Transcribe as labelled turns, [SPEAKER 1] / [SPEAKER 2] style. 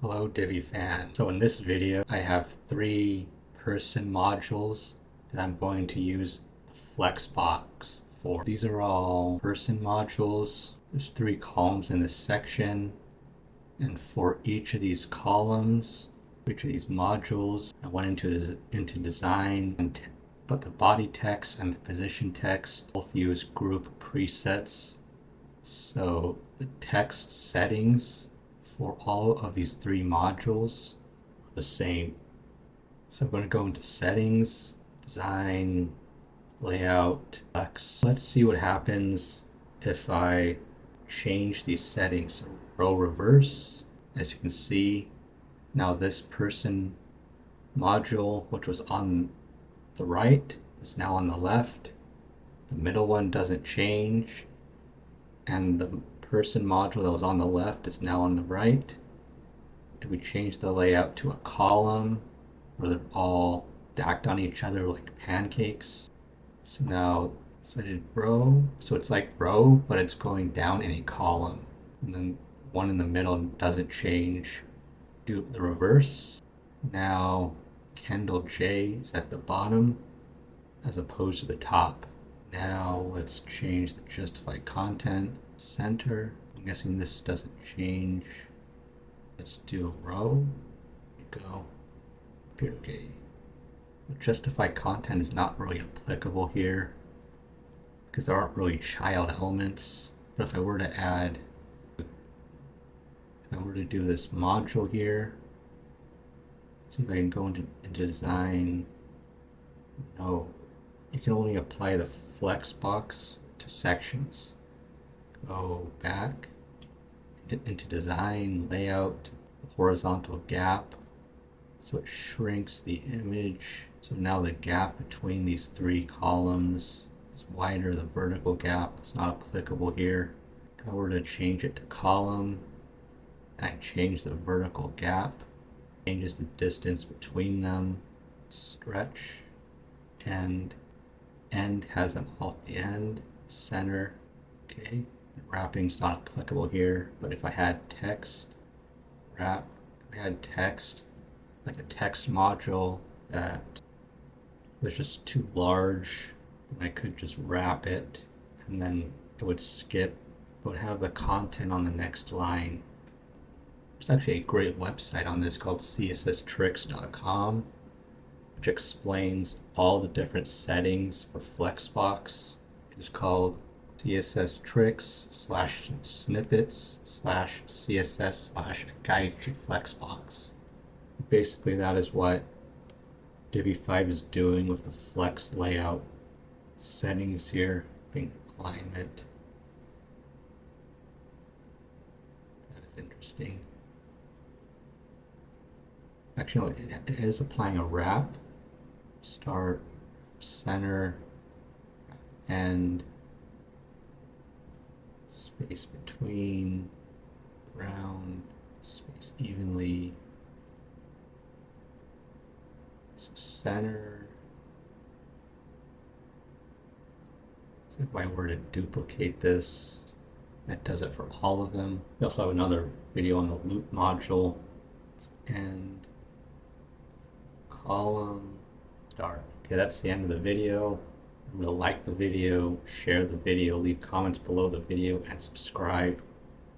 [SPEAKER 1] Hello Divi fan. So in this video I have three person modules that I'm going to use the Flexbox for. These are all person modules. There's three columns in this section, and for each of these columns, each of these modules, I went into design and but the body text and the position text both use group presets. So the text settings for all of these three modules are the same. So I'm going to go into settings, design, layout, flex. Let's see what happens if I change these settings. So row reverse, as you can see, now this person module, which was on the right, is now on the left. The middle one doesn't change, and the person module that was on the left is now on the right. If we change the layout to a column where they're all stacked on each other like pancakes. So now, so I did row, so it's like row, but it's going down in a column. And then one in the middle doesn't change. Do the reverse. Now Kendall J is at the bottom as opposed to the top. Now let's change the justify content center. I'm guessing this doesn't change. Let's do a row. Go. Okay. Justify content is not really applicable here because there aren't really child elements. But if I were to do this module here, see if I can go into design. No, you can only apply the Flexbox to sections. Go back into design, layout, horizontal gap. So it shrinks the image. So now the gap between these three columns is wider. The vertical gap is not applicable here. If I were to change it to column, I change the vertical gap, changes the distance between them, stretch, end has them all at the end, center, okay. Wrapping's not applicable here, but if I had text, wrap, if I had text, like a text module that was just too large, then I could just wrap it and then it would skip. It would have the content on the next line. There's actually a great website on this called cssstricks.com, which explains all the different settings for Flexbox. It's called cssstricks/snippets/css/guide to Flexbox. Basically, that is what Divi 5 is doing with the Flex layout. Settings here, being alignment. That is interesting. Actually, no, it is applying a wrap. Start, center, end, space between, round, space evenly, so center. So if I were to duplicate this, that does it for all of them. We also have another video on the loop module, and column, start. Okay, that's the end of the video. Remember to like the video, share the video, leave comments below the video, and subscribe.